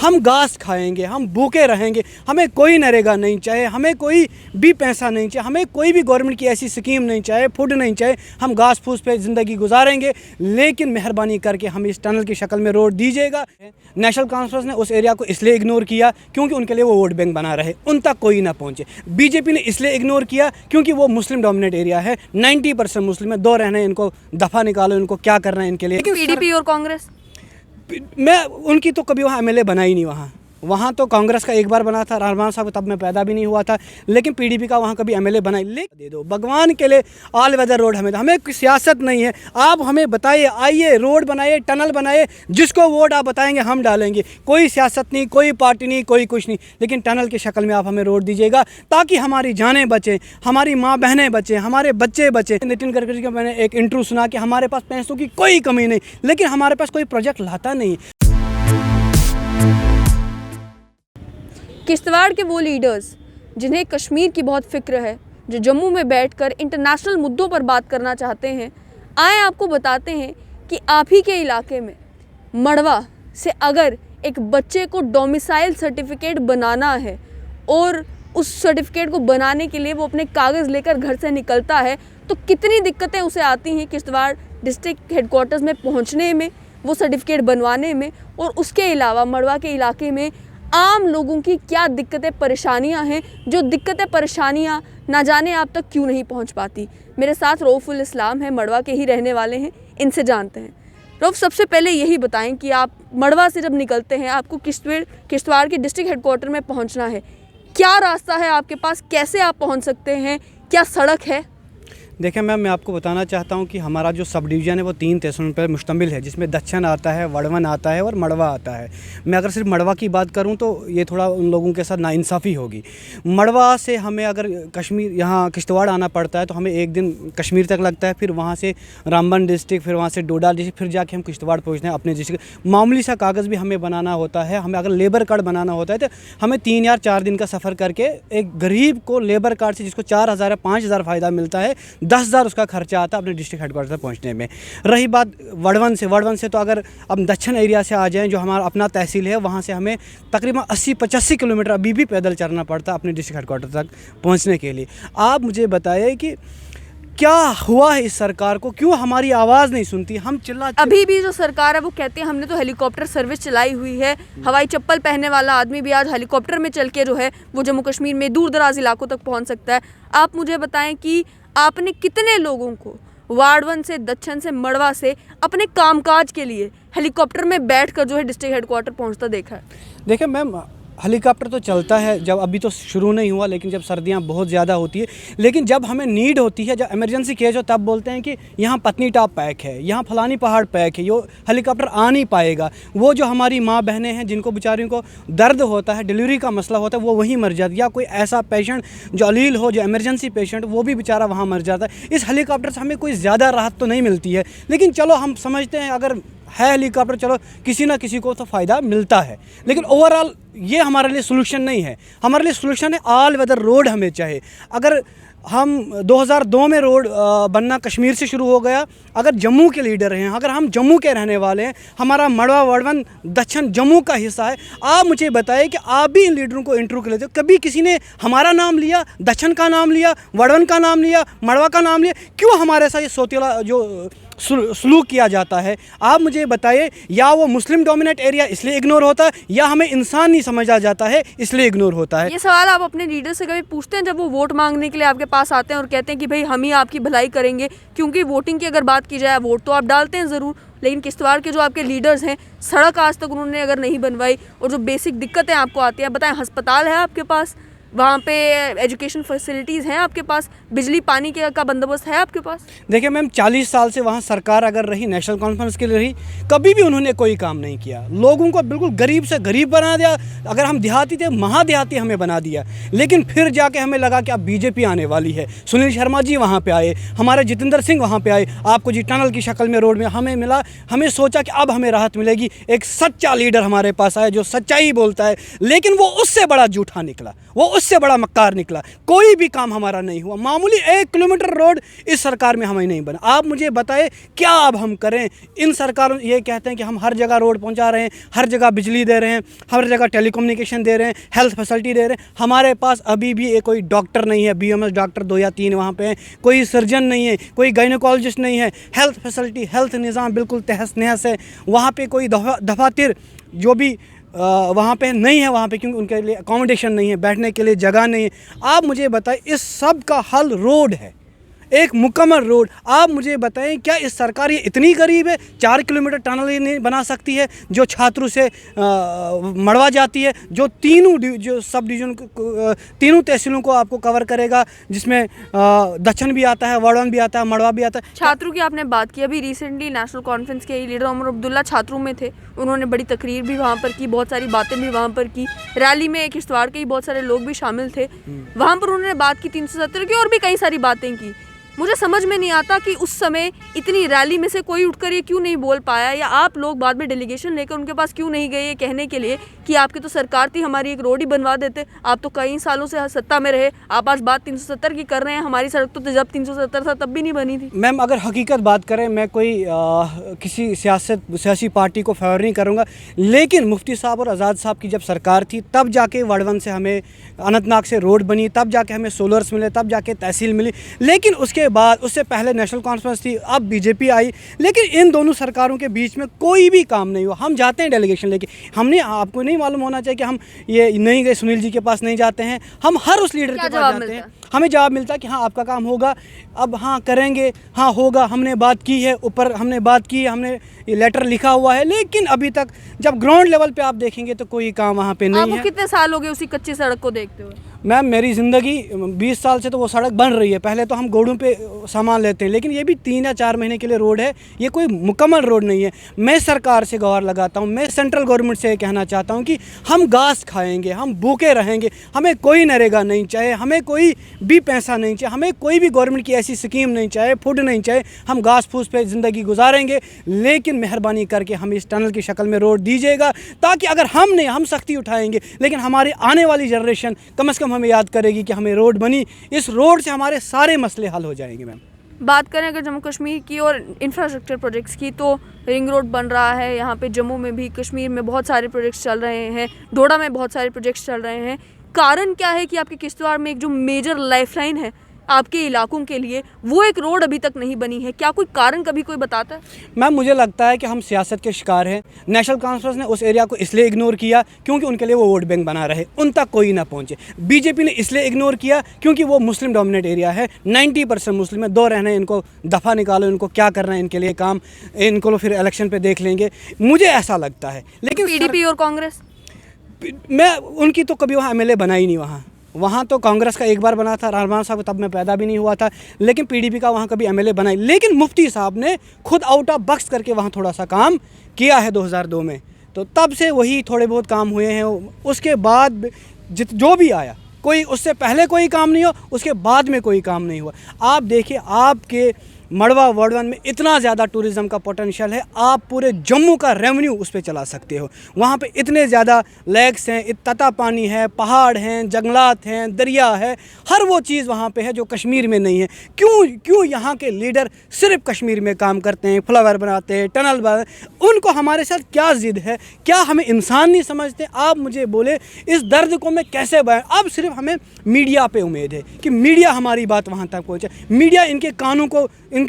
हम घास खाएंगे, हम भूखे रहेंगे, हमें कोई नरेगा नहीं चाहिए, हमें कोई भी पैसा नहीं चाहिए, हमें कोई भी गवर्नमेंट की ऐसी स्कीम नहीं चाहिए, फूड नहीं चाहिए, हम घास फूस पे ज़िंदगी गुजारेंगे, लेकिन मेहरबानी करके हम इस टनल की शक्ल में रोड दीजिएगा। नेशनल कॉन्फ्रेंस ने उस एरिया को इसलिए इग्नोर किया क्योंकि उनके लिए वो वोट बैंक बना रहे, उन तक कोई ना पहुँचे। बीजेपी ने इसलिए इग्नोर किया क्योंकि वो मुस्लिम डोमिनेट एरिया है, 90% मुस्लिम है, 2 रहने, इनको दफ़ा निकालो, इनको क्या करना है इनके लिए। पीडीपी और कांग्रेस, मैं उनकी तो कभी वहाँ एमएलए बना ही नहीं। वहाँ तो कांग्रेस का एक बार बना था, रहमान साहब, तब मैं पैदा भी नहीं हुआ था, लेकिन पीडीपी का वहाँ कभी एमएलए बना ही। दे दो भगवान के लिए, ऑल वेदर रोड हमें कोई सियासत नहीं है। आप हमें बताइए, आइए रोड बनाइए, टनल बनाइए, जिसको वोट आप बताएंगे हम डालेंगे। कोई सियासत नहीं, कोई पार्टी नहीं, कोई कुछ नहीं, लेकिन टनल की शक्ल में आप हमें रोड दीजिएगा ताकि हमारी जानें बचें, हमारी माँ बहनें बचें, हमारे बच्चे बचें। नितिन गडकरी का मैंने एक इंटरव्यू सुना कि हमारे पास पैसों की कोई कमी नहीं, लेकिन हमारे पास कोई प्रोजेक्ट लाता नहीं। किश्तवाड़ के वो लीडर्स जिन्हें कश्मीर की बहुत फिक्र है, जो जम्मू में बैठकर इंटरनेशनल मुद्दों पर बात करना चाहते हैं, आए आपको बताते हैं कि आप ही के इलाके में मड़वा से अगर एक बच्चे को डोमिसाइल सर्टिफिकेट बनाना है और उस सर्टिफिकेट को बनाने के लिए वो अपने कागज़ लेकर घर से निकलता है, तो कितनी दिक्कतें उसे आती हैं किश्तवाड़ डिस्ट्रिक्ट हेडक्वार्टर्स में पहुंचने में, वो सर्टिफिकेट बनवाने में। और उसके अलावा मड़वा के इलाके में आम लोगों की क्या दिक्कतें परेशानियां हैं, जो दिक्कतें परेशानियां ना जाने आप तक क्यों नहीं पहुंच पाती। मेरे साथ रऊफ़ुल इस्लाम है, मड़वा के ही रहने वाले हैं, इनसे जानते हैं। रऊफ़, सबसे पहले यही बताएं कि आप मड़वा से जब निकलते हैं, आपको किश्तवाड़ के डिस्ट्रिक्ट हेडक्वार्टर में पहुंचना है, क्या रास्ता है आपके पास, कैसे आप पहुँच सकते हैं, क्या सड़क है? देखिए मैम, मैं आपको बताना चाहता हूं कि हमारा जो सब डिवीज़न है वो 3 तहसीलों पर मुश्तमिल है, जिसमें दच्छन आता है, वड़वन आता है और मड़वा आता है। मैं अगर सिर्फ मड़वा की बात करूं तो ये थोड़ा उन लोगों के साथ नाइंसाफ़ी होगी। मड़वा से हमें अगर कश्मीर यहाँ किश्तवाड़ आना पड़ता है तो हमें एक दिन कश्मीर तक लगता है, फिर वहाँ से रामबन डिस्ट्रिक्ट, फिर वहाँ से डोडा डिस्ट्रिक्ट, फिर जाके हम किश्तवाड़ पहुँचते हैं अपने डिस्ट्रिक्ट। मामूली सा कागज़ भी हमें बनाना होता है, हमें अगर लेबर कार्ड बनाना होता है तो हमें 3 या 4 दिन का सफ़र करके, एक गरीब को लेबर कार्ड से जिसको 4,000 या 5,000 फ़ायदा मिलता है, 10,000 उसका खर्चा आता है अपने डिस्ट्रिक्ट हेडक्वार्टर तक पहुंचने में। रही बात वड़वन से तो अगर अब दक्षिण एरिया से आ जाएं, जो हमारा अपना तहसील है, वहां से हमें तकरीबन 80-85 किलोमीटर अभी भी पैदल चलना पड़ता है अपने डिस्ट्रिक्ट हेडक्वार्टर तक पहुंचने के लिए। आप मुझे बताइए कि क्या हुआ है इस सरकार को, क्यों हमारी आवाज़ नहीं सुनती? हम अभी भी जो सरकार है वो कहती है हमने तो हेलीकॉप्टर सर्विस चलाई हुई है, हवाई चप्पल पहनने वाला आदमी भी आज हेलीकॉप्टर में चल के जो है वो जम्मू कश्मीर में दूर दराज इलाकों तक पहुंच सकता है। आप मुझे बताएं कि आपने कितने लोगों को वार्डवन से, दच्छन से, मड़वा से अपने कामकाज के लिए हेलीकॉप्टर में बैठकर जो है डिस्ट्रिक्ट हेडक्वार्टर पहुंचता देखा है? देखिए मैम, हेलीकॉप्टर तो चलता है, जब अभी तो शुरू नहीं हुआ, लेकिन जब सर्दियां बहुत ज़्यादा होती है, लेकिन जब हमें नीड होती है, जब इमरजेंसी केस हो, तब बोलते हैं कि यहाँ पत्नी टॉप पैक है, यहाँ फलानी पहाड़ पैक है, ये हेलीकॉप्टर आ नहीं पाएगा। वो जो हमारी माँ बहनें हैं जिनको बेचारियों को दर्द होता है, डिलीवरी का मसला होता है, वो वहीं मर जाती है। या कोई ऐसा पेशेंट जो अलील हो, जो इमरजेंसी पेशेंट, वो भी बेचारा वहाँ मर जाता है। इस हेलीकॉप्टर से हमें कोई ज़्यादा राहत तो नहीं मिलती है, लेकिन चलो हम समझते हैं अगर है हेलीकॉप्टर, चलो किसी ना किसी को तो फ़ायदा मिलता है, लेकिन ओवरऑल ये हमारे लिए सोल्यूशन नहीं है। हमारे लिए सोल्यूशन है ऑल वेदर रोड हमें चाहिए। अगर हम 2002 में रोड बनना कश्मीर से शुरू हो गया, अगर जम्मू के लीडर हैं, अगर हम जम्मू के रहने वाले हैं, हमारा मड़वा वड़वन दक्षिण जम्मू का हिस्सा है, आप मुझे बताइए कि आप भी इन लीडरों को इंटरव्यू कर लेते हो, कभी किसी ने हमारा नाम लिया, दक्षिण का नाम लिया, वड़वन का नाम लिया, मड़वा का नाम लिया? क्यों हमारे साथ ये सोतेला जो सलूक किया जाता है? आप मुझे बताइए, या वो मुस्लिम डोमिनेट एरिया इसलिए इग्नोर होता है, या हमें इंसान नहीं समझा जाता है इसलिए इग्नोर होता है? ये सवाल आप अपने लीडर से कभी पूछते हैं जब वो वोट मांगने के लिए आपके पास आते हैं और कहते हैं कि भाई हम ही आपकी भलाई करेंगे? क्योंकि वोटिंग की अगर बात की जाए, वोट तो आप डालते हैं ज़रूर, लेकिन किश्तवाड़ के जो आपके लीडर्स हैं, सड़क आज तक उन्होंने अगर नहीं बनवाई, और जो बेसिक दिक्कतें आपको आती हैं, बताएं, अस्पताल है आपके पास, वहाँ पे एजुकेशन फैसिलिटीज़ हैं आपके पास, बिजली पानी का बंदोबस्त है आपके पास? देखिए मैम, 40 साल से वहाँ सरकार अगर रही, नेशनल कॉन्फ्रेंस के लिए रही, कभी भी उन्होंने कोई काम नहीं किया। लोगों को बिल्कुल गरीब से गरीब बना दिया। अगर हम देहाती थे, महादेहाती हमें बना दिया। लेकिन फिर जाके हमें लगा कि अब बीजेपी आने वाली है, सुनील शर्मा जी वहाँ पे आए, हमारे जितेंद्र सिंह वहाँ पे आए, आपको जी टनल की शक्ल में रोड में हमें मिला। हमें सोचा कि अब हमें राहत मिलेगी, एक सच्चा लीडर हमारे पास आया जो सच्चाई बोलता है, लेकिन वो उससे बड़ा झूठा निकला, वो उससे बड़ा मक्कार निकला। कोई भी काम हमारा नहीं हुआ, मामूली 1 किलोमीटर रोड इस सरकार में हमें नहीं बना। आप मुझे बताएं क्या अब हम करें? इन सरकारों ये कहते हैं कि हम हर जगह रोड पहुंचा रहे हैं, हर जगह बिजली दे रहे हैं, हर जगह टेलीकम्युनिकेशन दे रहे हैं, हेल्थ फैसिलिटी दे रहे हैं। हमारे पास अभी भी कोई डॉक्टर नहीं है, BMS डॉक्टर 2 या 3 वहाँ पे हैं, कोई सर्जन नहीं है, कोई गायनोकोलॉजिस्ट नहीं है। हेल्थ फैसिलिटी, हेल्थ निज़ाम बिल्कुल तहस नहस है। वहाँ पे कोई दफातर जो भी वहाँ पे नहीं है वहाँ पे, क्योंकि उनके लिए अकोमोडेशन नहीं है, बैठने के लिए जगह नहीं है। आप मुझे बताएं इस सब का हल रोड है, एक मुकम्मल रोड। आप मुझे बताएं क्या इस सरकार ये इतनी गरीब है 4 किलोमीटर टनल ही नहीं बना सकती है जो छात्रों से मड़वा जाती है, जो जो सब डिवीजन तीनों तहसीलों को आपको कवर करेगा, जिसमें दक्षिण भी आता है, वड़वन भी आता है, मड़वा भी आता है। छात्रों की आपने बात की, अभी रिसेंटली नेशनल कॉन्फ्रेंस के लीडर उमर अब्दुल्ला छात्रों में थे, उन्होंने बड़ी तकरीर भी वहाँ पर की, बहुत सारी बातें भी वहाँ पर की। रैली में किश्तवाड़ के ही बहुत सारे लोग भी शामिल थे, वहाँ पर उन्होंने बात की 370 की और भी कई सारी बातें की। मुझे समझ में नहीं आता कि उस समय इतनी रैली में से कोई उठकर ये क्यों नहीं बोल पाया, या आप लोग बाद में डेलीगेशन लेकर उनके पास क्यों नहीं गए ये कहने के लिए कि आपकी तो सरकार थी, हमारी एक रोड ही बनवा देते। आप तो कई सालों से सत्ता में रहे, आप आज बात 370 की कर रहे हैं, हमारी सड़क तो जब 370 था तब भी नहीं बनी थी। मैम अगर हकीकत बात करें, मैं कोई किसी सियासी पार्टी को फेवर नहीं करूँगा, लेकिन मुफ्ती साहब और आज़ाद साहब की जब सरकार थी तब जाके वड़वन से हमें अनंतनाग से रोड बनी, तब जाके हमें सोलर्स मिले, तब जाके तहसील मिली। लेकिन उसके बाद, उससे पहले नेशनल कॉन्फ्रेंस थी, अब बीजेपी आई, लेकिन इन दोनों सरकारों के बीच में कोई भी काम नहीं हुआ। हम जाते हैं डेलीगेशन लेके, हमने, आपको नहीं मालूम होना चाहिए कि हम ये नहीं गए, सुनील जी के पास नहीं जाते हैं, हम हर उस लीडर के पास जाते हैं, हमें जवाब मिलता है कि हाँ आपका काम होगा, अब हाँ करेंगे, हाँ होगा, हमने बात की है, ऊपर हमने बात की है, हमने ये लेटर लिखा हुआ है, लेकिन अभी तक जब ग्राउंड लेवल पे आप देखेंगे तो कोई काम वहाँ पे नहीं है। आपको कितने साल हो गए उसी कच्ची सड़क को देखते हुए? मैम मेरी ज़िंदगी 20 साल से तो वो सड़क बन रही है। पहले तो हम गोड़ों पे सामान लेते हैं, लेकिन ये भी 3 या 4 महीने के लिए रोड है, ये कोई मुकम्मल रोड नहीं है। मैं सरकार से गुहार लगाता हूँ, मैं सेंट्रल गवर्नमेंट से ये कहना चाहता हूँ कि हम घास खाएंगे, हम भूखे रहेंगे, हमें कोई नरेगा नहीं चाहिए, हमें कोई भी पैसा नहीं चाहिए, हमें कोई भी गवर्नमेंट की ऐसी स्कीम नहीं चाहिए, फूड नहीं चाहिए, हम घास फूस पे ज़िंदगी गुजारेंगे। लेकिन मेहरबानी करके हम इस टनल की शक्ल में रोड दीजिएगा, ताकि अगर हम सख्ती उठाएंगे, लेकिन हमारी आने वाली जनरेशन कम से कम हमें याद करेगी कि हमें रोड बनी, इस रोड से हमारे सारे मसले हल हो जाएंगे। मैम बात करें अगर जम्मू कश्मीर की और इंफ्रास्ट्रक्चर प्रोजेक्ट्स की, तो रिंग रोड बन रहा है यहाँ पे, जम्मू में भी, कश्मीर में बहुत सारे प्रोजेक्ट्स चल रहे हैं, डोडा में बहुत सारे प्रोजेक्ट्स चल रहे हैं। कारण क्या है कि आपके किश्तवाड़ में एक जो मेजर लाइफलाइन है आपके इलाकों के लिए, वो एक रोड अभी तक नहीं बनी है? क्या कोई कारण कभी कोई बताता है? मैम मुझे लगता है कि हम सियासत के शिकार हैं। नेशनल कॉन्फ्रेंस ने उस एरिया को इसलिए इग्नोर किया क्योंकि उनके लिए वो वोट बैंक बना रहे, उन तक कोई ना पहुंचे। बीजेपी ने इसलिए इग्नोर किया क्योंकि वो मुस्लिम डोमिनेट एरिया है, 90% मुस्लिम है, 2 रहने, इनको दफ़ा निकालो, इनको क्या करना है इनके लिए काम, इनको फिर इलेक्शन पे देख लेंगे, मुझे ऐसा लगता है। लेकिन पीडीपी और कांग्रेस, मैं उनकी तो कभी वहाँ MLA बना ही नहीं। वहाँ तो कांग्रेस का एक बार बना था, रहमान साहब, तब मैं पैदा भी नहीं हुआ था, लेकिन PDP का वहाँ कभी MLA बनाई। लेकिन मुफ्ती साहब ने खुद आउट ऑफ बॉक्स करके वहाँ थोड़ा सा काम किया है 2002 में, तो तब से वही थोड़े बहुत काम हुए हैं। उसके बाद जो भी आया, कोई उससे पहले कोई काम नहीं हुआ, उसके बाद में कोई काम नहीं हुआ। आप देखिए, आपके मड़वा वड़वन में इतना ज़्यादा टूरिज़्म का पोटेंशियल है, आप पूरे जम्मू का रेवेन्यू उस पर चला सकते हो। वहाँ पे इतने ज़्यादा लेक्स हैं, तता पानी है, पहाड़ हैं, जंगलात हैं, दरिया है, हर वो चीज़ वहाँ पे है जो कश्मीर में नहीं है। क्यों यहाँ के लीडर सिर्फ कश्मीर में काम करते हैं, फ्लावर बनाते हैं, टनल बनाते, उनको हमारे साथ क्या ज़िद है? क्या हमें इंसान नहीं समझते? आप मुझे बोले इस दर्द को मैं कैसे बयां? अब सिर्फ हमें मीडिया पे उम्मीद है कि मीडिया हमारी बात वहाँ तक पहुँचे, मीडिया इनके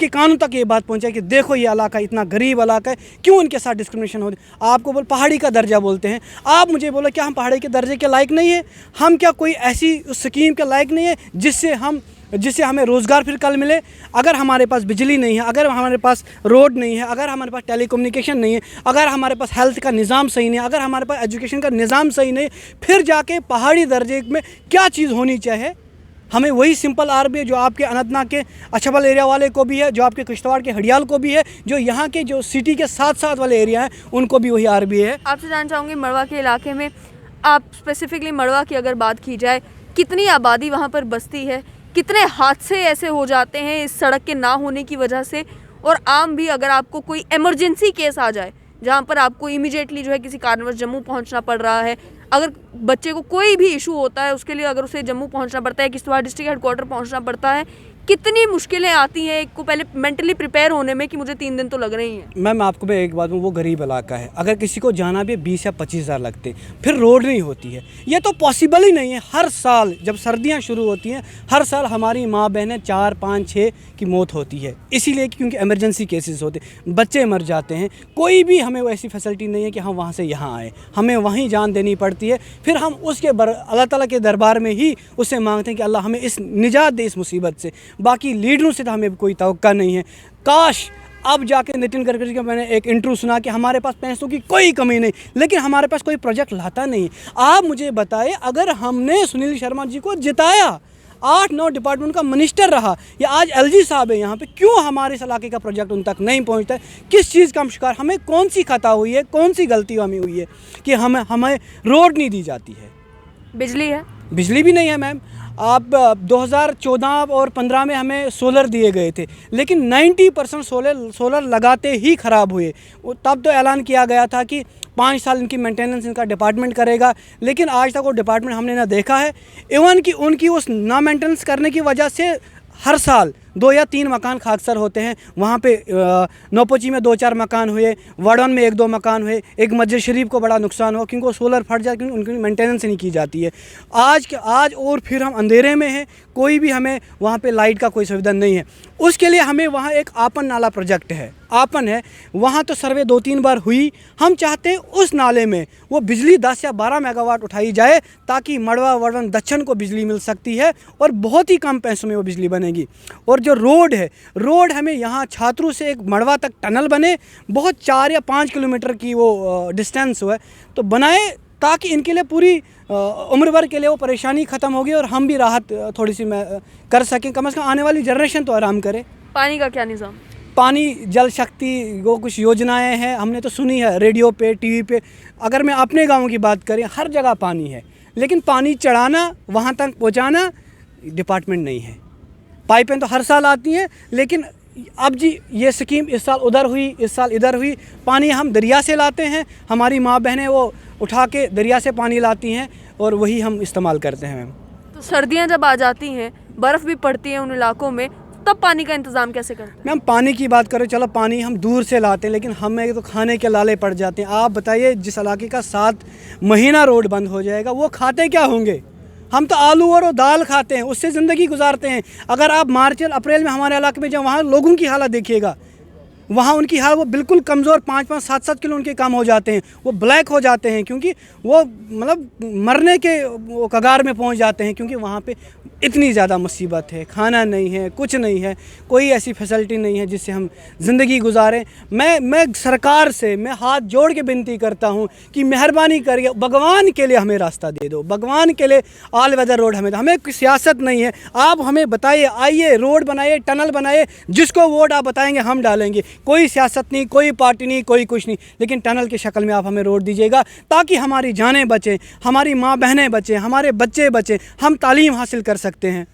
कानों तक ये बात पहुंचाए कि देखो ये इलाका इतना गरीब इलाका है, क्यों इनके साथ डिस्क्रिमिनेशन होती है। आपको बोल पहाड़ी का दर्जा बोलते हैं, आप मुझे बोलो क्या हम पहाड़ी के दर्जे के लायक नहीं है? हम क्या कोई ऐसी स्कीम के लायक नहीं है जिससे हमें रोज़गार फिर कल मिले? अगर हमारे पास बिजली नहीं है, अगर हमारे पास रोड नहीं है, अगर हमारे पास टेलीकम्युनिकेशन नहीं है, अगर हमारे पास हेल्थ का निज़ाम सही नहीं है, अगर हमारे पास एजुकेशन का निज़ाम सही नहीं, फिर जाके पहाड़ी दर्जे में क्या चीज़ होनी चाहिए? हमें वही सिंपल RBA जो आपके अनंतनाग के अछबल एरिया वाले को भी है, जो आपके किश्तवाड़ के हड़ियाल को भी है, जो यहाँ के जो सिटी के साथ वाले एरिया हैं उनको भी वही RBA है। आपसे जानना चाहूँगी, मड़वा के इलाके में, आप स्पेसिफिकली मड़वा की अगर बात की जाए, कितनी आबादी वहाँ पर बसती है, कितने हादसे ऐसे हो जाते हैं इस सड़क के ना होने की वजह से, और आम भी अगर आपको कोई इमरजेंसी केस आ जाए जहाँ पर आपको इमीडिएटली जो है किसी कारणवश जम्मू पहुँचना पड़ रहा है, अगर बच्चे को कोई भी इशू होता है उसके लिए अगर उसे जम्मू पहुँचना पड़ता है, किश्तवाड़ डिस्ट्रिक्ट हेडक्वार्टर पहुँचना पड़ता है, कितनी मुश्किलें आती हैं एक को पहले मेंटली प्रिपेयर होने में कि मुझे 3 दिन तो लग रही हैं। मैम आपको मैं एक बात बोलूं, वो गरीब इलाका है, अगर किसी को जाना भी 20 या 25 हज़ार लगते, फिर रोड नहीं होती है, ये तो पॉसिबल ही नहीं है। हर साल जब सर्दियां शुरू होती हैं, हर साल हमारी माँ बहनें 4, 5, 6 की मौत होती है, इसीलिए क्योंकि इमरजेंसी केसेस होते, बच्चे मर जाते हैं। कोई भी हमें वैसी फैसिलिटी नहीं है कि हम वहाँ से यहाँ आए, हमें वहीं जान देनी पड़ती है। फिर हम उसके अल्लाह ताला के दरबार में ही उससे मांगते हैं कि अल्लाह हमें इस निजात दे इस मुसीबत से। बाकी लीडरों से तो हमें कोई तवक्का नहीं है। काश अब जाके नितिन गडकरी का मैंने एक इंटरव्यू सुना कि हमारे पास पैसों की कोई कमी नहीं, लेकिन हमारे पास कोई प्रोजेक्ट लाता नहीं। आप मुझे बताएं, अगर हमने सुनील शर्मा जी को जिताया, 8-9 डिपार्टमेंट का मिनिस्टर रहा, या आज एलजी साहब है यहाँ पे, क्यों हमारे इस इलाके का प्रोजेक्ट उन तक नहीं पहुँचता है? किस चीज़ का हम शिकार, हमें कौन सी खता हुई है, कौन सी गलती हमें हुई है कि हमें रोड नहीं दी जाती है? बिजली है, बिजली भी नहीं है मैम। आप 2014 और 15 में हमें सोलर दिए गए थे, लेकिन 90% सोलर लगाते ही ख़राब हुए। तब तो ऐलान किया गया था कि 5 साल इनकी मेंटेनेंस इनका डिपार्टमेंट करेगा, लेकिन आज तक वो डिपार्टमेंट हमने ना देखा है। इवन कि उनकी उस ना मेंटेनेंस करने की वजह से हर साल 2 या 3 मकान खाकसर होते हैं। वहाँ पे नौपोची में 2-4 मकान हुए, वड़वन में 1-2 मकान हुए, एक मस्जिद शरीफ को बड़ा नुकसान हुआ क्योंकि वो सोलर फट जाए, क्योंकि उनकी मेंटेनेंस नहीं की जाती है। आज और फिर हम अंधेरे में हैं, कोई भी हमें वहाँ पे लाइट का कोई सुविधा नहीं है। उसके लिए हमें वहाँ एक आपन नाला प्रोजेक्ट है, आपन है, वहाँ तो सर्वे 2-3 बार हुई। हम चाहते हैं उस नाले में वो बिजली 10 या 12 मेगावाट उठाई जाए, ताकि मड़वा वड़वन दक्षिण को बिजली मिल सकती है और बहुत ही कम पैसों में वो बिजली बनेगी। और जो रोड है, रोड हमें यहाँ छात्रों से एक मड़वा तक टनल बने, बहुत 4 या 5 किलोमीटर की वो डिस्टेंस है, तो बनाए, ताकि इनके लिए पूरी उम्र भर के लिए वो परेशानी ख़त्म होगी और हम भी राहत थोड़ी सी कर सकें, कम से कम आने वाली जनरेशन तो आराम करे। पानी का क्या निज़ाम? पानी, जल शक्ति, वो कुछ योजनाएं हैं, हमने तो सुनी है रेडियो पे, टीवी पे। अगर मैं अपने गांव की बात करें, हर जगह पानी है, लेकिन पानी चढ़ाना, वहाँ तक पहुँचाना डिपार्टमेंट नहीं है। पाइपें तो हर साल आती हैं, लेकिन अब जी ये स्कीम इस साल उधर हुई, इस साल इधर हुई। पानी हम दरिया से लाते हैं, हमारी माँ बहनें वो उठा के दरिया से पानी लाती हैं और वही हम इस्तेमाल करते हैं। मैम तो सर्दियाँ जब आ जाती हैं, बर्फ़ भी पड़ती है उन इलाकों में, तब पानी का इंतज़ाम कैसे करते हैं? मैम पानी की बात करें, चलो पानी हम दूर से लाते हैं, लेकिन हमें तो खाने के लाले पड़ जाते हैं। आप बताइए, जिस इलाके का 7 महीना रोड बंद हो जाएगा, वो खाते क्या होंगे? हम तो आलू और दाल खाते हैं, उससे ज़िंदगी गुजारते हैं। अगर आप मार्च अप्रैल में हमारे इलाके में जब वहाँ लोगों की हालत देखिएगा, वहाँ उनकी हालत, वो बिल्कुल कमज़ोर, 5-5, 7-7 किलो उनके कम हो जाते हैं, वो ब्लैक हो जाते हैं, क्योंकि वो मतलब मरने के वो कगार में पहुँच जाते हैं, क्योंकि वहाँ पे इतनी ज़्यादा मुसीबत है, खाना नहीं है, कुछ नहीं है, कोई ऐसी फैसिलिटी नहीं है जिससे हम ज़िंदगी गुजारें। मैं सरकार से मैं हाथ जोड़ के विनती करता हूँ कि मेहरबानी करिए, भगवान के लिए हमें रास्ता दे दो, भगवान के लिए ऑल वेदर रोड हमें, हमें कोई सियासत नहीं है। आप हमें बताइए, आइए रोड बनाइए, टनल बनाइए, जिसको वोट आप बताएंगे हम डालेंगे। कोई सियासत नहीं, कोई पार्टी नहीं, कोई कुछ नहीं, लेकिन टनल की शक्ल में आप हमें रोड दीजिएगा, ताकि हमारी जानें बचें, हमारी माँ बहनें बचें, हमारे बच्चे बचें, हम तालीम हासिल कर सकते हैं।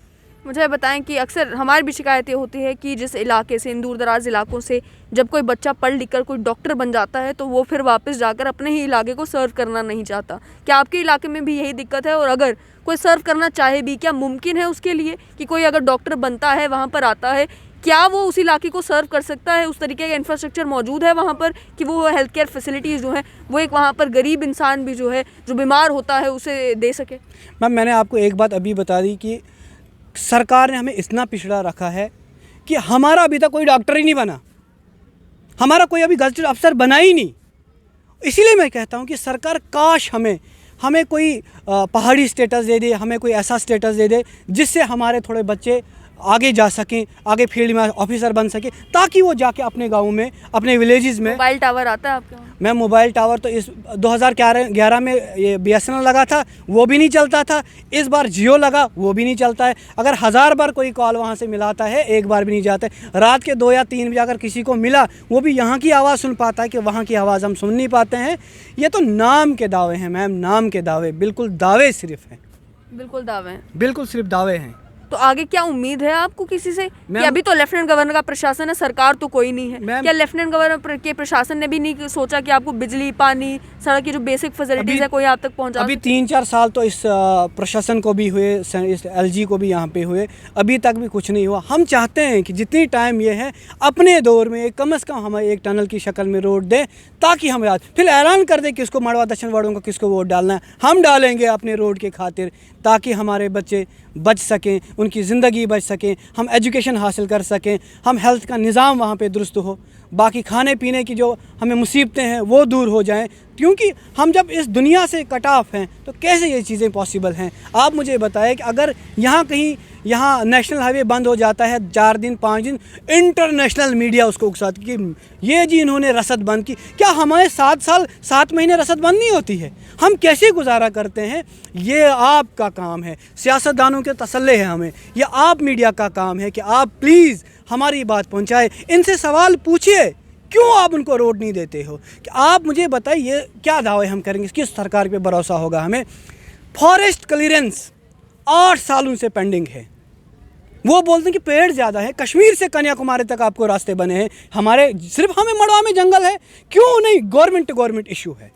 मुझे बताएं कि अक्सर हमारी भी शिकायतें होती है कि जिस इलाके से, इन दूर दराज इलाकों से जब कोई बच्चा पढ़ लिख कर कोई डॉक्टर बन जाता है, तो वो फिर वापस जाकर अपने ही इलाके को सर्व करना नहीं चाहता। क्या आपके इलाके में भी यही दिक्कत है? और अगर कोई सर्व करना चाहे भी, क्या मुमकिन है उसके लिए कि कोई अगर डॉक्टर बनता है, वहाँ पर आता है, क्या वो उस इलाके को सर्व कर सकता है? उस तरीके का इंफ्रास्ट्रक्चर मौजूद है वहाँ पर कि वो हेल्थ केयर फैसिलिटीज़ जो हैं वो एक वहाँ पर गरीब इंसान भी जो है, जो बीमार होता है, उसे दे सके? मैम मैंने आपको एक बात अभी बता दी कि सरकार ने हमें इतना पिछड़ा रखा है कि हमारा अभी तक कोई डॉक्टर ही नहीं बना, हमारा कोई अभी गजटेड अफसर बना ही नहीं। इसीलिए मैं कहता हूँ कि सरकार काश हमें कोई पहाड़ी स्टेटस दे दे, हमें कोई ऐसा स्टेटस दे दे जिससे हमारे थोड़े बच्चे आगे जा सकें, आगे फील्ड में ऑफिसर बन सके, ताकि वो जाके अपने गाँव में, अपने विलेजेस में। मोबाइल टावर आता है आपके वहाँ? मैं मोबाइल टावर तो इस 2011 में ये BSNL लगा था, वो भी नहीं चलता था। इस बार जियो लगा, वो भी नहीं चलता है। अगर 1000 बार कोई कॉल वहाँ से मिलाता है, एक बार भी नहीं जाता है। रात के 2 या 3 बजे अगर किसी को मिला, वो भी यहाँ की आवाज़ सुन पाता है कि वहाँ की आवाज़ हम सुन नहीं पाते हैं। ये तो नाम के दावे हैं मैम, नाम के दावे, बिल्कुल दावे सिर्फ हैं, बिल्कुल दावे हैं, बिल्कुल सिर्फ दावे हैं। तो आगे क्या उम्मीद है आपको किसी से कि मैम- अभी तो लेफ्टिनेंट गवर्नर का प्रशासन है, सरकार तो कोई नहीं है, मैम- क्या लेफ्टिनेंट गवर्नर के प्रशासन ने भी नहीं सोचा कि आपको बिजली, पानी, सड़क की जो बेसिक फैसिलिटीज है कोई आप तक पहुंचा अभी सके? 3-4 साल तो इस प्रशासन को भी हुए, इस एलजी को भी यहाँ पे हुए, अभी तक भी कुछ नहीं हुआ। हम चाहते हैं कि जितनी टाइम ये है अपने दौर में कम से कम हमें एक टनल की शक्ल में रोड दें, ताकि हम याद फिर ऐलान कर दें किसको मड़वा दक्षिण वार्डों को किसको वोट डालना है। हम डालेंगे अपने रोड के खातिर, ताकि हमारे बच्चे बच सकें, उनकी ज़िंदगी बच सकें, हम एजुकेशन हासिल कर सकें, हम हेल्थ का निज़ाम वहाँ पे दुरुस्त हो, बाकी खाने पीने की जो हमें मुसीबतें हैं वो दूर हो जाएं। क्योंकि हम जब इस दुनिया से कट ऑफ हैं तो कैसे ये चीज़ें पॉसिबल हैं? आप मुझे बताएं कि अगर यहाँ कहीं यहाँ नेशनल हाईवे बंद हो जाता है 4 दिन 5 दिन, इंटरनेशनल मीडिया उसको उकसाती कि ये जी इन्होंने रसद बंद की। क्या हमारे 7 साल 7 महीने रसद बंद नहीं होती है? हम कैसे गुजारा करते हैं? ये आपका काम है, सियासतदानों के तसल्ले है हमें, ये आप मीडिया का काम है कि आप प्लीज़ हमारी बात पहुँचाए, इनसे सवाल पूछिए क्यों आप उनको रोड नहीं देते हो। कि आप मुझे बताइए क्या दावे हम करेंगे, किस सरकार पे भरोसा होगा हमें? फॉरेस्ट क्लियरेंस 8 सालों से पेंडिंग है, वो बोलते हैं कि पेड़ ज़्यादा है, कश्मीर से कन्याकुमारी तक आपको रास्ते बने हैं, हमारे सिर्फ हमें मड़वा में जंगल है, क्यों नहीं? गवर्नमेंट टू गवर्नमेंट इशू है,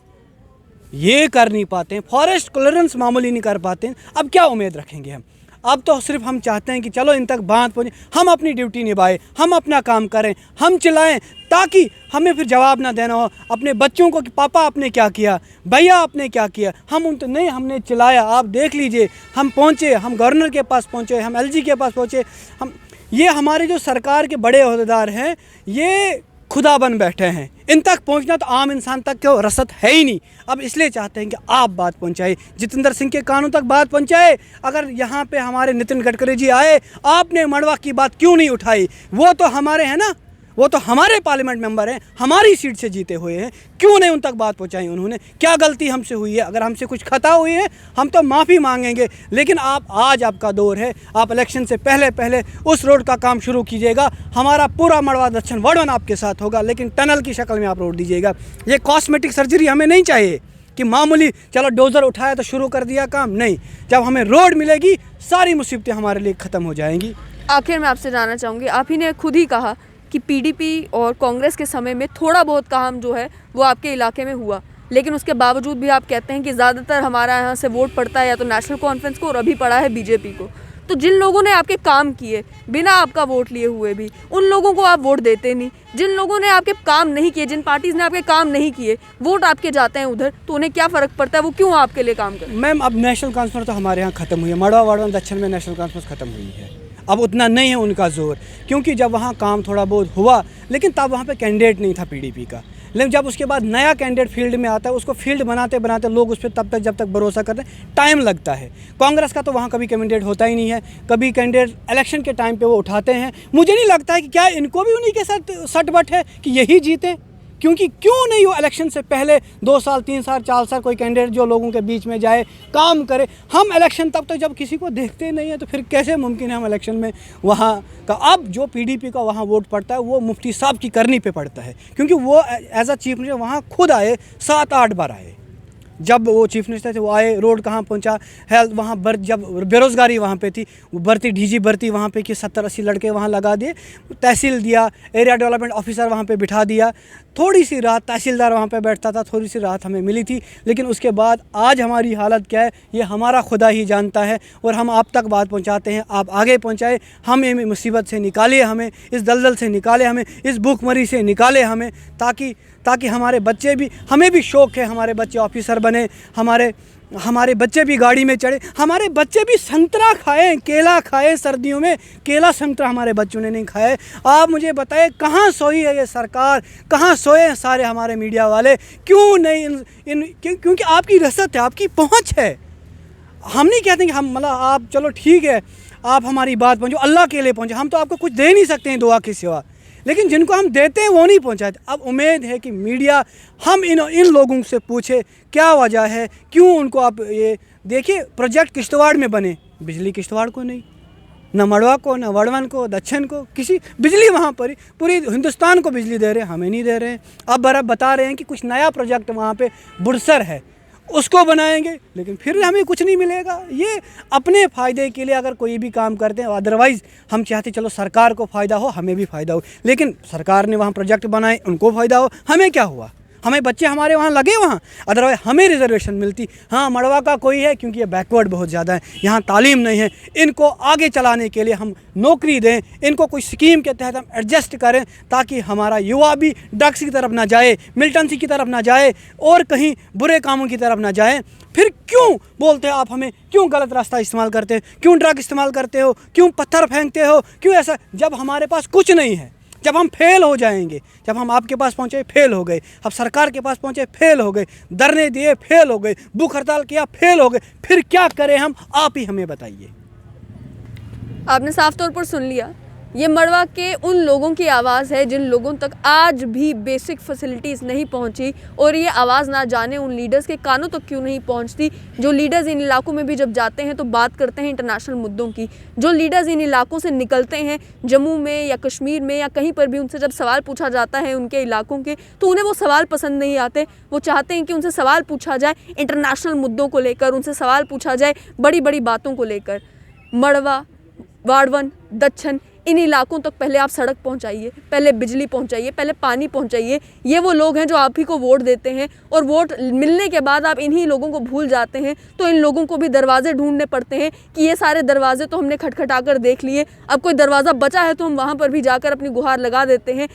ये कर नहीं पाते हैं, फॉरेस्ट क्लियरेंस मामूली नहीं कर पाते हैं। अब क्या उम्मीद रखेंगे हम? अब तो सिर्फ हम चाहते हैं कि चलो इन तक बात पहुँचे, हम अपनी ड्यूटी निभाएं, हम अपना काम करें, हम चिल्लाएं, ताकि हमें फिर जवाब ना देना हो अपने बच्चों को कि पापा आपने क्या किया, भैया आपने क्या किया। हम उन तो नहीं, हमने चिल्लाया, आप देख लीजिए, हम पहुँचे, हम गवर्नर के पास पहुँचे, हम एलजी के पास पहुँचे, हम ये हमारे जो सरकार के बड़े ओहदेदार हैं ये खुदा बन बैठे हैं, इन तक पहुंचना तो आम इंसान तक क्यों रसद है ही नहीं। अब इसलिए चाहते हैं कि आप बात पहुंचाए, जितेंद्र सिंह के कानों तक बात पहुंचाए। अगर यहाँ पे हमारे नितिन गडकरी जी आए, आपने मड़वा की बात क्यों नहीं उठाई? वो तो हमारे हैं ना, वो तो हमारे पार्लियामेंट मेंबर हैं, हमारी सीट से जीते हुए हैं, क्यों नहीं उन तक बात पहुंचाई उन्होंने? क्या गलती हमसे हुई है? अगर हमसे कुछ खता हुई है हम तो माफ़ी मांगेंगे, लेकिन आज आपका दौर है, आप इलेक्शन से पहले पहले उस रोड का काम शुरू कीजिएगा। हमारा पूरा मड़वा दक्षिण वार्ड आपके साथ होगा, लेकिन टनल की शक्ल में आप रोड दीजिएगा। ये कॉस्मेटिक सर्जरी हमें नहीं चाहिए कि मामूली चलो डोज़र उठाया तो शुरू कर दिया काम, नहीं। जब हमें रोड मिलेगी सारी मुसीबतें हमारे लिए ख़त्म हो जाएंगी। आखिर मैं आपसे जानना चाहूँगी, आप ही ने खुद ही कहा कि पीडीपी और कांग्रेस के समय में थोड़ा बहुत काम जो है वो आपके इलाके में हुआ, लेकिन उसके बावजूद भी आप कहते हैं कि ज़्यादातर हमारा यहाँ से वोट पड़ता है या तो नेशनल कॉन्फ्रेंस को और अभी पड़ा है बीजेपी को। तो जिन लोगों ने आपके काम किए बिना आपका वोट लिए हुए भी, उन लोगों को आप वोट देते नहीं। जिन लोगों ने आपके काम नहीं किए, जिन पार्टीज़ ने आपके काम नहीं किए, वोट आपके जाते हैं उधर, तो उन्हें क्या फ़र्क पड़ता है? वो क्यों आपके लिए काम करें? मैम अब नेशनल कॉन्फ्रेंस तो हमारे यहाँ ख़त्म हुई है, मड़वा वार्ड दक्षिण में नेशनल कॉन्फ्रेंस ख़त्म हुई है। अब उतना नहीं है उनका जोर, क्योंकि जब वहाँ काम थोड़ा बहुत हुआ, लेकिन तब वहाँ पे कैंडिडेट नहीं था पीडीपी का। लेकिन जब उसके बाद नया कैंडिडेट फील्ड में आता है, उसको फील्ड बनाते बनाते लोग उस पर तब तक जब तक भरोसा करते हैं टाइम लगता है। कांग्रेस का तो वहाँ कभी कैंडिडेट होता ही नहीं है, कभी कैंडिडेट इलेक्शन के टाइम पे वो उठाते हैं। मुझे नहीं लगता है कि क्या इनको भी उन्हीं के साथ सटबट है कि यही जीते, क्योंकि क्यों नहीं वो इलेक्शन से पहले 2 साल 3 साल 4 साल कोई कैंडिडेट जो लोगों के बीच में जाए, काम करे। हम इलेक्शन तब जब किसी को देखते नहीं है तो फिर कैसे मुमकिन है हम इलेक्शन में वहाँ का। अब जो पीडीपी का वहाँ वोट पड़ता है वो मुफ्ती साहब की करनी पे पड़ता है, क्योंकि वो एज अ चीफ मिनिस्टर वहाँ खुद आए, 7-8 बार आए। जब वो चीफ मिनिस्टर थे वो आए, रोड कहाँ पहुँचा, हेल्थ वहाँ जब बेरोज़गारी वहाँ पे थी, वो भर्ती ढीजी भर्ती वहाँ पे कि 70-80 लड़के वहाँ लगा दिए, तहसील दिया, एरिया डेवलपमेंट ऑफिसर वहाँ पे बिठा दिया, थोड़ी सी राहत, तहसीलदार वहाँ पे बैठता था, थोड़ी सी राहत हमें मिली थी। लेकिन उसके बाद आज हमारी हालत क्या है ये हमारा खुदा ही जानता है, और हम आप तक बात पहुँचाते हैं, आप आगे पहुँचाए, हम ये मुसीबत से निकालिए, हमें इस दलदल से निकाले, हमें इस भूखमरी से निकाले, हमें ताकि हमारे बच्चे भी, हमें भी शौक़ है हमारे बच्चे ऑफिसर बने, हमारे बच्चे भी गाड़ी में चढ़े, हमारे बच्चे भी संतरा खाएं, केला खाएं। सर्दियों में केला संतरा हमारे बच्चों ने नहीं खाए। आप मुझे बताएं कहाँ सोई है ये सरकार, कहाँ सोए हैं सारे हमारे मीडिया वाले? क्यों नहीं क्योंकि आपकी रसद है, आपकी पहुँच है। हम नहीं कहते कि हम मतलब आप चलो ठीक है आप हमारी बात पहुँचो, अल्लाह के लिए पहुँचे, हम तो आपको कुछ दे नहीं सकते हैं दुआ के सिवा, लेकिन जिनको हम देते हैं वो नहीं पहुंचाते। अब उम्मीद है कि मीडिया हम इन लोगों से पूछे क्या वजह है, क्यों उनको आप ये देखिए प्रोजेक्ट किश्तवाड़ में बने, बिजली किश्तवाड़ को नहीं, न मड़वा को, न वड़वन को, दक्षिण को, किसी बिजली वहाँ पर पूरी हिंदुस्तान को बिजली दे रहे हैं, हमें नहीं दे रहे हैं। अब बता रहे हैं कि कुछ नया प्रोजेक्ट वहाँ पे बुरसर है, उसको बनाएंगे, लेकिन फिर हमें कुछ नहीं मिलेगा। ये अपने फ़ायदे के लिए अगर कोई भी काम करते हैं, अदरवाइज़ हम चाहते चलो सरकार को फ़ायदा हो, हमें भी फ़ायदा हो, लेकिन सरकार ने वहाँ प्रोजेक्ट बनाए, उनको फ़ायदा हो, हमें क्या हुआ? हमें बच्चे हमारे वहाँ लगे वहाँ, अदरवाइज हमें रिजर्वेशन मिलती। हाँ, मड़वा का कोई है क्योंकि ये बैकवर्ड बहुत ज़्यादा है, यहाँ तालीम नहीं है, इनको आगे चलाने के लिए हम नौकरी दें, इनको कोई स्कीम के तहत हम एडजस्ट करें ताकि हमारा युवा भी ड्रग्स की तरफ ना जाए, मिलिटेंसी की तरफ ना जाए और कहीं बुरे कामों की तरफ ना जाए। फिर क्यों बोलते हो आप हमें, क्यों गलत रास्ता इस्तेमाल करते हो, क्यों ड्रग इस्तेमाल करते हो, क्यों पत्थर फेंकते हो, क्यों ऐसा, जब हमारे पास कुछ नहीं है, जब हम फेल हो जाएंगे, जब हम आपके पास पहुंचे फेल हो गए, अब सरकार के पास पहुंचे फेल हो गए, धरने दिए फेल हो गए, भूख हड़ताल किया फेल हो गए, फिर क्या करें हम? आप ही हमें बताइए। आपने साफ तौर पर सुन लिया, ये मड़वा के उन लोगों की आवाज़ है जिन लोगों तक आज भी बेसिक फैसिलिटीज़ नहीं पहुंची, और ये आवाज़ ना जाने उन लीडर्स के कानों तक क्यों नहीं पहुंचती, जो लीडर्स इन इलाकों में भी जब जाते हैं तो बात करते हैं इंटरनेशनल मुद्दों की। जो लीडर्स इन इलाकों से निकलते हैं, जम्मू में या कश्मीर में या कहीं पर भी, उनसे जब सवाल पूछा जाता है उनके इलाकों के, तो उन्हें वो सवाल पसंद नहीं आते। वो चाहते हैं कि उनसे सवाल पूछा जाए इंटरनेशनल मुद्दों को लेकर, उनसे सवाल पूछा जाए बड़ी बड़ी बातों को लेकर। मड़वा, वाड़वन, दच्छन, इन इलाकों तक पहले आप सड़क पहुंचाइए, पहले बिजली पहुंचाइए, पहले पानी पहुंचाइए। ये वो लोग हैं जो आप ही को वोट देते हैं, और वोट मिलने के बाद आप इन्हीं लोगों को भूल जाते हैं। तो इन लोगों को भी दरवाजे ढूंढने पड़ते हैं कि ये सारे दरवाजे तो हमने खटखटा कर देख लिए, अब कोई दरवाज़ा बचा है तो हम वहाँ पर भी जाकर अपनी गुहार लगा देते हैं।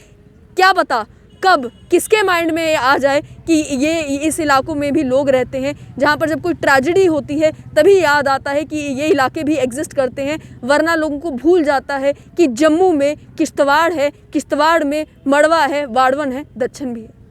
क्या पता कब किसके माइंड में आ जाए कि ये इस इलाकों में भी लोग रहते हैं, जहाँ पर जब कोई ट्रेजेडी होती है तभी याद आता है कि ये इलाके भी एग्जिस्ट करते हैं, वरना लोगों को भूल जाता है कि जम्मू में किश्तवाड़ है, किश्तवाड़ में मड़वा है, वाड़वन है, दच्छन भी है।